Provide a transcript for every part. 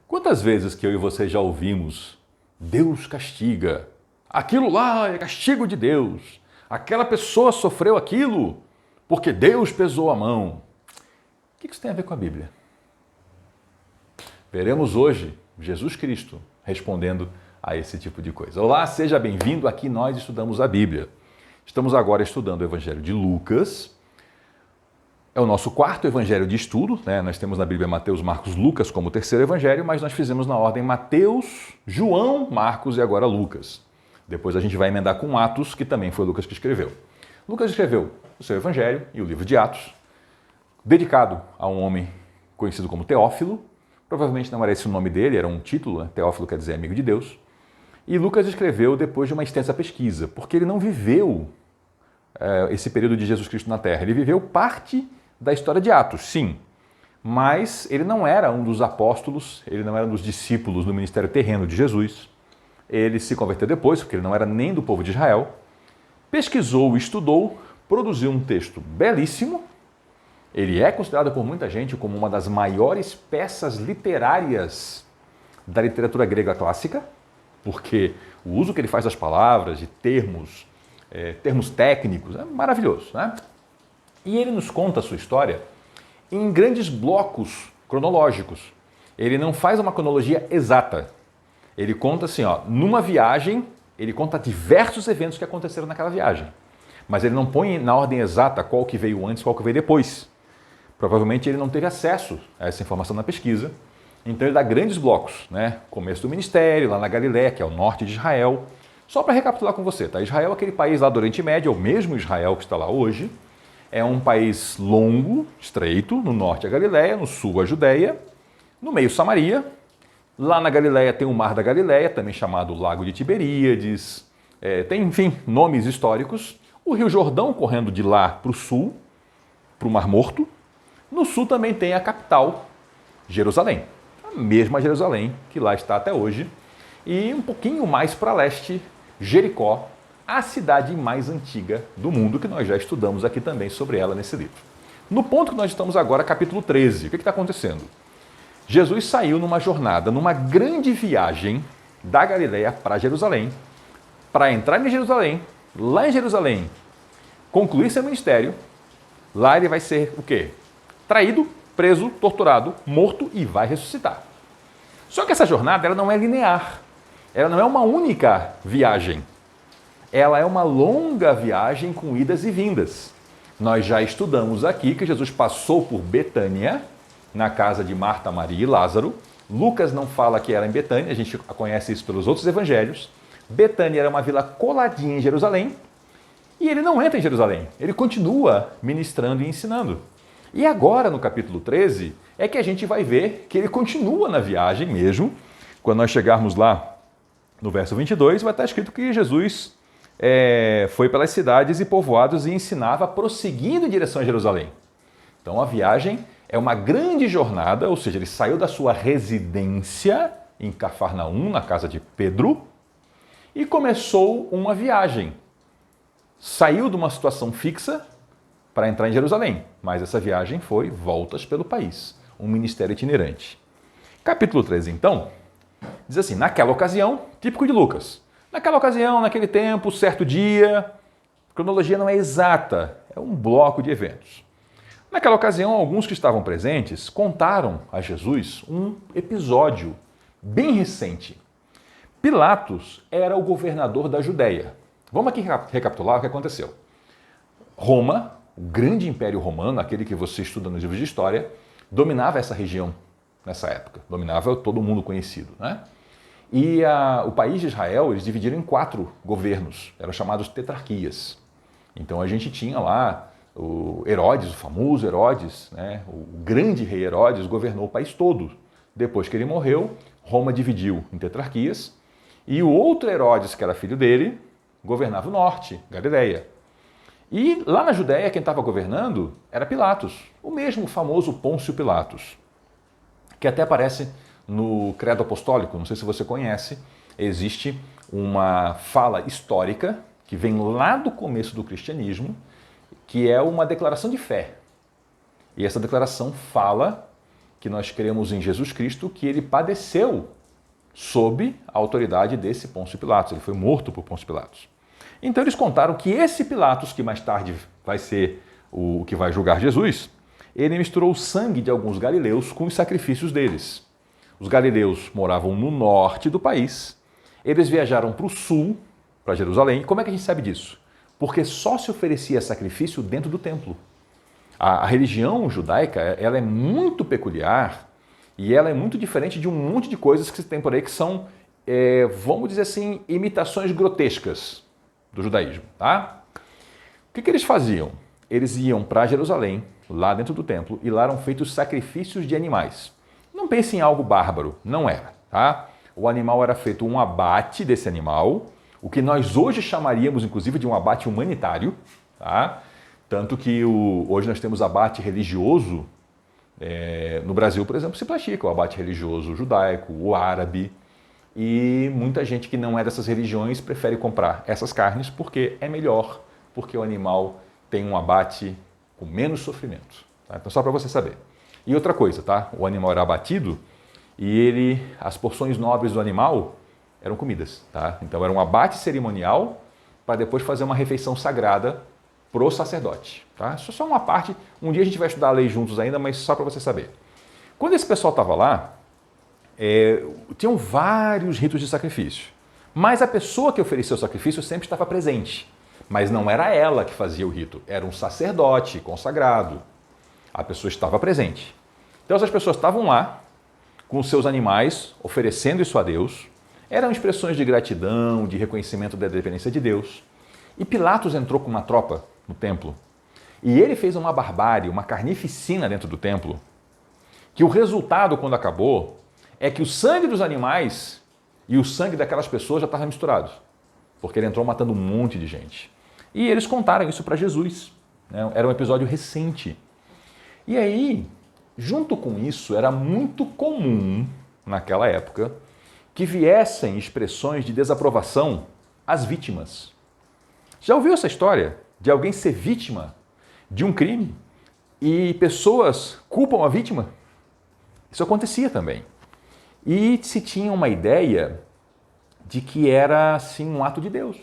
Quantas vezes que eu e você já ouvimos Deus castiga, aquilo lá é castigo de Deus, aquela pessoa sofreu aquilo porque Deus pesou a mão. O que isso tem a ver com a Bíblia? Veremos hoje Jesus Cristo respondendo a esse tipo de coisa. Olá, seja bem-vindo, aqui nós estudamos a Bíblia. Estamos agora estudando o Evangelho de Lucas. É o nosso quarto evangelho de estudo, né? Nós temos na Bíblia Mateus, Marcos, Lucas como terceiro evangelho, mas nós fizemos na ordem Mateus, João, Marcos e agora Lucas. Depois a gente vai emendar com Atos, que também foi Lucas que escreveu. Lucas escreveu o seu evangelho e o livro de Atos, dedicado a um homem conhecido como Teófilo. Provavelmente não era esse o nome dele, era um título, né? Teófilo quer dizer amigo de Deus. E Lucas escreveu depois de uma extensa pesquisa, porque ele não viveu esse período de Jesus Cristo na Terra. Ele viveu parte da história de Atos, sim, mas ele não era um dos apóstolos, ele não era um dos discípulos do ministério terreno de Jesus. Ele se converteu depois, porque ele não era nem do povo de Israel. Pesquisou, estudou, produziu um texto belíssimo. Ele é considerado por muita gente como uma das maiores peças literárias da literatura grega clássica, porque o uso que ele faz das palavras, de termos técnicos, é maravilhoso, né? E ele nos conta a sua história em grandes blocos cronológicos. Ele não faz uma cronologia exata. Ele conta assim, numa viagem, ele conta diversos eventos que aconteceram naquela viagem. Mas ele não põe na ordem exata qual que veio antes, qual que veio depois. Provavelmente ele não teve acesso a essa informação na pesquisa. Então ele dá grandes blocos, né? Começo do ministério, lá na Galiléia, que é o norte de Israel. Só para recapitular com você, tá? Israel é aquele país lá do Oriente Médio, é o mesmo Israel que está lá hoje. É um país longo, estreito, no norte a Galiléia, no sul a Judéia, no meio Samaria. Lá na Galiléia tem o Mar da Galiléia, também chamado Lago de Tiberíades. Tem, enfim, nomes históricos. O Rio Jordão correndo de lá para o sul, para o Mar Morto. No sul também tem a capital, Jerusalém. A mesma Jerusalém que lá está até hoje. E um pouquinho mais para leste, Jericó, a cidade mais antiga do mundo, que nós já estudamos aqui também sobre ela nesse livro. No ponto que nós estamos agora, capítulo 13, o que está acontecendo? Jesus saiu numa jornada, numa grande viagem da Galiléia para Jerusalém, para entrar em Jerusalém, lá em Jerusalém, concluir seu ministério. Lá ele vai ser o quê? Traído, preso, torturado, morto e vai ressuscitar. Só que essa jornada ela não é linear, ela não é uma única viagem. Ela é uma longa viagem com idas e vindas. Nós já estudamos aqui que Jesus passou por Betânia, na casa de Marta, Maria e Lázaro. Lucas não fala que era em Betânia, a gente conhece isso pelos outros evangelhos. Betânia era uma vila coladinha em Jerusalém e ele não entra em Jerusalém, ele continua ministrando e ensinando. E agora, no capítulo 13, é que a gente vai ver que ele continua na viagem mesmo. Quando nós chegarmos lá no verso 22, vai estar escrito que Jesus foi pelas cidades e povoados e ensinava prosseguindo em direção a Jerusalém. Então a viagem é uma grande jornada, ou seja, ele saiu da sua residência em Cafarnaum, na casa de Pedro, e começou uma viagem. Saiu de uma situação fixa para entrar em Jerusalém, mas essa viagem foi voltas pelo país, um ministério itinerante. Capítulo 13, então, diz assim, naquela ocasião, típico de Lucas, naquela ocasião, naquele tempo, certo dia, a cronologia não é exata, é um bloco de eventos. Naquela ocasião, alguns que estavam presentes contaram a Jesus um episódio bem recente. Pilatos era o governador da Judéia. Vamos aqui recapitular o que aconteceu. Roma, o grande império romano, aquele que você estuda nos livros de história, dominava essa região nessa época, dominava todo mundo conhecido, né? E o país de Israel, eles dividiram em 4 governos, eram chamados tetrarquias. Então a gente tinha lá o Herodes, o famoso Herodes, né? O grande rei Herodes governou o país todo. Depois que ele morreu, Roma dividiu em tetrarquias e o outro Herodes, que era filho dele, governava o norte, Galiléia. E lá na Judéia, quem estava governando era Pilatos, o mesmo famoso Pôncio Pilatos, que até aparece no Credo Apostólico, não sei se você conhece, existe uma fala histórica que vem lá do começo do cristianismo, que é uma declaração de fé. E essa declaração fala que nós cremos em Jesus Cristo, que ele padeceu sob a autoridade desse Pôncio Pilatos. Ele foi morto por Pôncio Pilatos. Então eles contaram que esse Pilatos, que mais tarde vai ser o que vai julgar Jesus, ele misturou o sangue de alguns galileus com os sacrifícios deles. Os galileus moravam no norte do país, eles viajaram para o sul, para Jerusalém. Como é que a gente sabe disso? Porque só se oferecia sacrifício dentro do templo. A religião judaica, ela é muito peculiar e ela é muito diferente de um monte de coisas que se tem por aí que são, vamos dizer assim, imitações grotescas do judaísmo, tá? O que eles faziam? Eles iam para Jerusalém, lá dentro do templo, e lá eram feitos sacrifícios de animais. Não pense em algo bárbaro, não era, tá? O animal era feito um abate desse animal, o que nós hoje chamaríamos, inclusive, de um abate humanitário, tá? Tanto que hoje nós temos abate religioso, no Brasil, por exemplo, se pratica o abate religioso judaico, o árabe, e muita gente que não é dessas religiões prefere comprar essas carnes porque é melhor, porque o animal tem um abate com menos sofrimento. Tá? Então, só para você saber. E outra coisa, tá? O animal era abatido e as porções nobres do animal eram comidas, tá? Então era um abate cerimonial para depois fazer uma refeição sagrada pro sacerdote, tá? Isso é só uma parte. Um dia a gente vai estudar a lei juntos ainda, mas só para você saber. Quando esse pessoal estava lá, tinham vários ritos de sacrifício, mas a pessoa que oferecia o sacrifício sempre estava presente. Mas não era ela que fazia o rito, era um sacerdote consagrado. A pessoa estava presente. Então essas pessoas estavam lá com os seus animais, oferecendo isso a Deus. Eram expressões de gratidão, de reconhecimento da dependência de Deus. E Pilatos entrou com uma tropa no templo. E ele fez uma barbárie, uma carnificina dentro do templo, que o resultado, quando acabou, é que o sangue dos animais e o sangue daquelas pessoas já estavam misturados. Porque ele entrou matando um monte de gente. E eles contaram isso para Jesus. Né? Era um episódio recente. E aí, junto com isso, era muito comum, naquela época, que viessem expressões de desaprovação às vítimas. Já ouviu essa história de alguém ser vítima de um crime e pessoas culpam a vítima? Isso acontecia também. E se tinha uma ideia de que era, assim, um ato de Deus.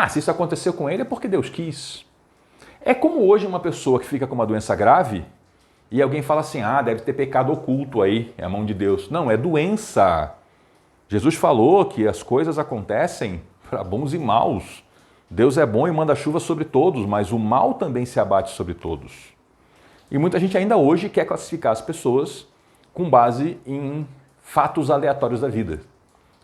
Se isso aconteceu com ele é porque Deus quis. É como hoje uma pessoa que fica com uma doença grave e alguém fala assim, deve ter pecado oculto aí, é a mão de Deus. Não, é doença. Jesus falou que as coisas acontecem para bons e maus. Deus é bom e manda chuva sobre todos, mas o mal também se abate sobre todos. E muita gente ainda hoje quer classificar as pessoas com base em fatos aleatórios da vida.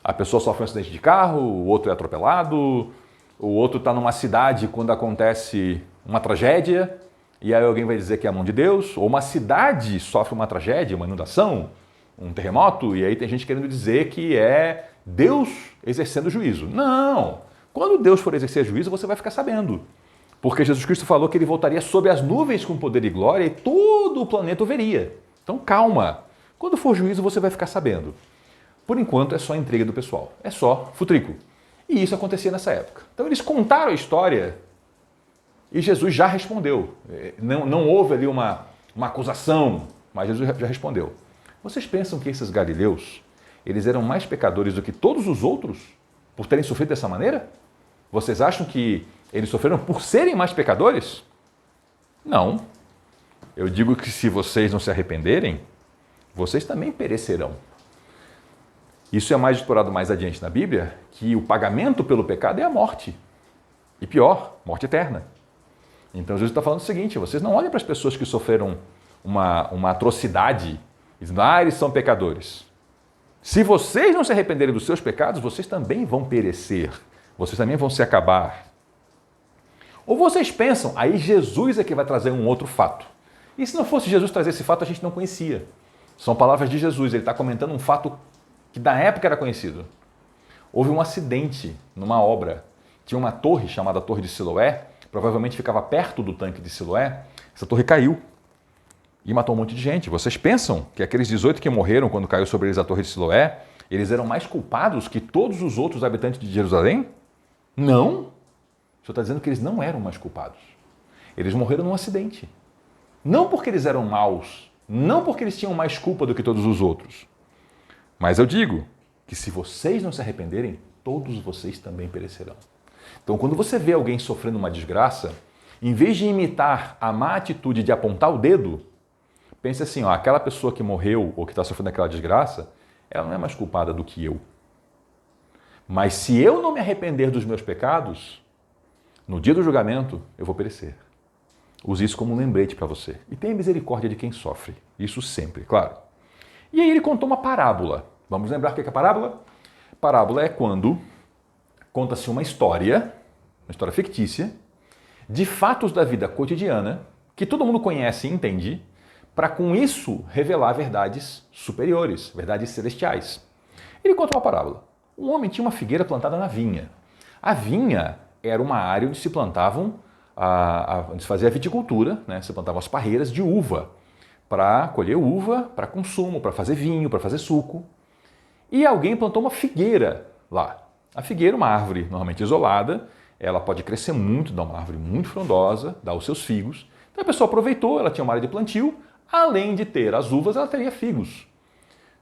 A pessoa sofre um acidente de carro, o outro é atropelado, o outro está numa cidade quando acontece uma tragédia, e aí alguém vai dizer que é a mão de Deus, ou uma cidade sofre uma tragédia, uma inundação, um terremoto, e aí tem gente querendo dizer que é Deus exercendo juízo. Não! Quando Deus for exercer juízo, você vai ficar sabendo. Porque Jesus Cristo falou que ele voltaria sobre as nuvens com poder e glória e todo o planeta o veria. Então calma! Quando for juízo, você vai ficar sabendo. Por enquanto, é só intriga do pessoal. É só futrico. E isso acontecia nessa época. Então eles contaram a história e Jesus já respondeu. Não houve ali uma acusação, mas Jesus já respondeu. Vocês pensam que esses galileus, eles eram mais pecadores do que todos os outros por terem sofrido dessa maneira? Vocês acham que eles sofreram por serem mais pecadores? Não. Eu digo que se vocês não se arrependerem, vocês também perecerão. Isso é mais explorado mais adiante na Bíblia, que o pagamento pelo pecado é a morte. E pior, morte eterna. Então Jesus está falando o seguinte, vocês não olhem para as pessoas que sofreram uma atrocidade, dizendo, eles são pecadores. Se vocês não se arrependerem dos seus pecados, vocês também vão perecer. Vocês também vão se acabar. Ou vocês pensam, aí Jesus é que vai trazer um outro fato. E se não fosse Jesus trazer esse fato, a gente não conhecia. São palavras de Jesus, ele está comentando um fato que na época era conhecido. Houve um acidente numa obra. Tinha uma torre chamada Torre de Siloé, provavelmente ficava perto do tanque de Siloé. Essa torre caiu e matou um monte de gente. Vocês pensam que aqueles 18 que morreram quando caiu sobre eles a Torre de Siloé, eles eram mais culpados que todos os outros habitantes de Jerusalém? Não. O Senhor está dizendo que eles não eram mais culpados. Eles morreram num acidente. Não porque eles eram maus, Não porque eles tinham mais culpa do que todos os outros. Mas eu digo que se vocês não se arrependerem, todos vocês também perecerão. Então, quando você vê alguém sofrendo uma desgraça, em vez de imitar a má atitude de apontar o dedo, pense assim, ó, aquela pessoa que morreu ou que está sofrendo aquela desgraça, ela não é mais culpada do que eu. Mas se eu não me arrepender dos meus pecados, no dia do julgamento, eu vou perecer. Use isso como um lembrete para você. E tenha misericórdia de quem sofre. Isso sempre, claro. E aí ele contou uma parábola. Vamos lembrar o que é parábola? Parábola é quando conta-se uma história fictícia, de fatos da vida cotidiana, que todo mundo conhece e entende, para com isso revelar verdades superiores, verdades celestiais. Ele conta uma parábola. Um homem tinha uma figueira plantada na vinha. A vinha era uma área onde se plantavam, onde se fazia a viticultura, né? Se plantavam as parreiras de uva, para colher uva, para consumo, para fazer vinho, para fazer suco. E alguém plantou uma figueira lá. A figueira é uma árvore normalmente isolada, ela pode crescer muito, dar uma árvore muito frondosa, dar os seus figos. Então a pessoa aproveitou, ela tinha uma área de plantio, além de ter as uvas, ela teria figos.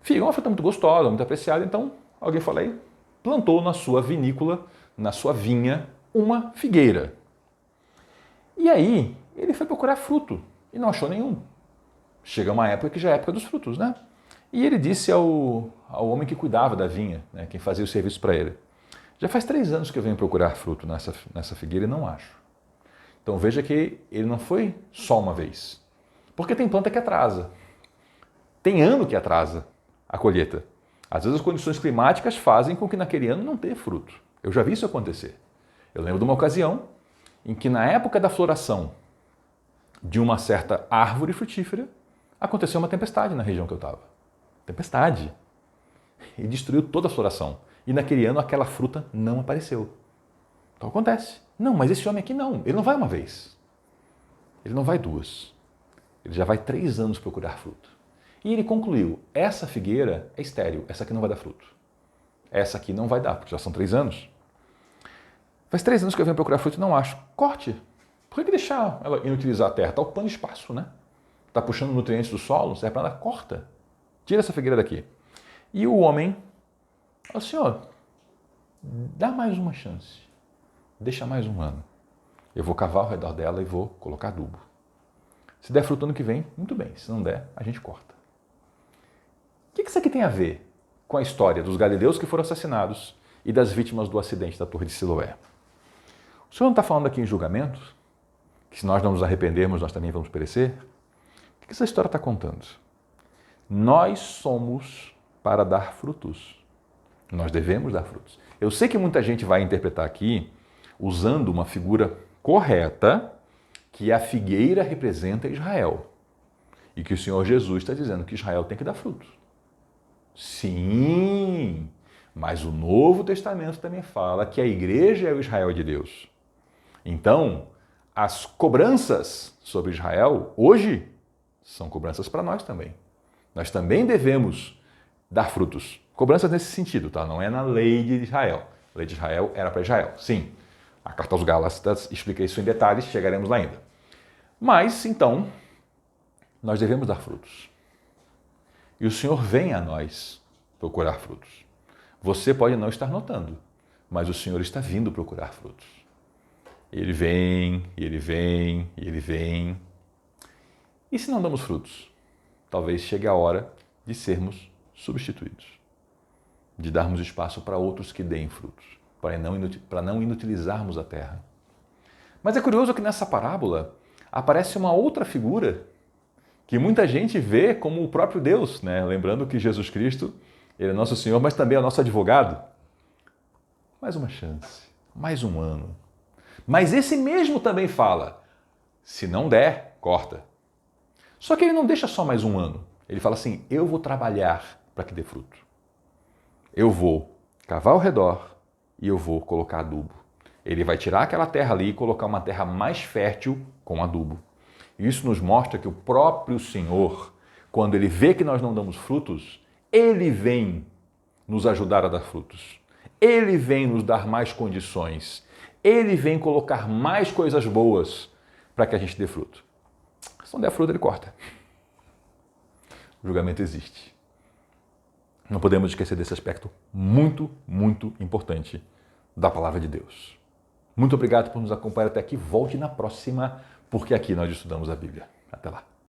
Figo é uma fruta muito gostosa, muito apreciada, então alguém falou aí, plantou na sua vinícola, na sua vinha, uma figueira. E aí ele foi procurar fruto e não achou nenhum. Chega uma época que já é a época dos frutos, né? E ele disse ao homem que cuidava da vinha, né, quem fazia o serviço para ele, já faz 3 anos que eu venho procurar fruto nessa figueira e não acho. Então veja que ele não foi só uma vez. Porque tem planta que atrasa. Tem ano que atrasa a colheita. Às vezes as condições climáticas fazem com que naquele ano não tenha fruto. Eu já vi isso acontecer. Eu lembro de uma ocasião em que na época da floração de uma certa árvore frutífera, aconteceu uma tempestade na região que eu estava. Tempestade. E destruiu toda a floração. E naquele ano aquela fruta não apareceu. Então acontece. Não, mas esse homem aqui não. Ele não vai uma vez. Ele não vai 2. Ele já vai 3 anos procurar fruto. E ele concluiu, essa figueira é estéril, essa aqui não vai dar fruto. Essa aqui não vai dar, porque já são 3 anos. Faz 3 anos que eu venho procurar fruto e não acho. Corte. Por que deixar ela inutilizar a terra? Está ocupando espaço, né? Está puxando nutrientes do solo, serve para nada, corta. Tira essa figueira daqui. E o homem falou assim, ó, dá mais uma chance. Deixa mais um ano. Eu vou cavar ao redor dela e vou colocar adubo. Se der fruto ano que vem, muito bem. Se não der, a gente corta. O que isso aqui tem a ver com a história dos galileus que foram assassinados e das vítimas do acidente da Torre de Siloé? O Senhor não está falando aqui em julgamento? Que se nós não nos arrependermos, nós também vamos perecer? O que essa história está contando? Nós somos para dar frutos. Nós devemos dar frutos. Eu sei que muita gente vai interpretar aqui usando uma figura correta, que a figueira representa Israel. E que o Senhor Jesus está dizendo que Israel tem que dar frutos. Sim, mas o Novo Testamento também fala que a igreja é o Israel de Deus. Então, as cobranças sobre Israel, hoje, são cobranças para nós também. Nós também devemos dar frutos. Cobranças nesse sentido, tá? Não é na lei de Israel. A lei de Israel era para Israel, sim. A carta aos Gálatas explica isso em detalhes, chegaremos lá ainda. Mas, então, nós devemos dar frutos. E o Senhor vem a nós procurar frutos. Você pode não estar notando, mas o Senhor está vindo procurar frutos. Ele vem, e ele vem, e ele vem. E se não damos frutos? Talvez chegue a hora de sermos substituídos, de darmos espaço para outros que deem frutos, para não inutilizarmos a terra. Mas é curioso que nessa parábola aparece uma outra figura que muita gente vê como o próprio Deus, né? Lembrando que Jesus Cristo, Ele é nosso Senhor, mas também é o nosso advogado. Mais uma chance, mais um ano. Mas esse mesmo também fala, se não der, corta. Só que ele não deixa só mais um ano. Ele fala assim, eu vou trabalhar para que dê fruto. Eu vou cavar ao redor e eu vou colocar adubo. Ele vai tirar aquela terra ali e colocar uma terra mais fértil com adubo. E isso nos mostra que o próprio Senhor, quando Ele vê que nós não damos frutos, Ele vem nos ajudar a dar frutos. Ele vem nos dar mais condições. Ele vem colocar mais coisas boas para que a gente dê fruto. Se não der fruto, Ele corta. o julgamento existe. Não podemos esquecer desse aspecto muito, muito importante da palavra de Deus. Muito obrigado por nos acompanhar até aqui. Volte na próxima, porque aqui nós estudamos a Bíblia. Até lá.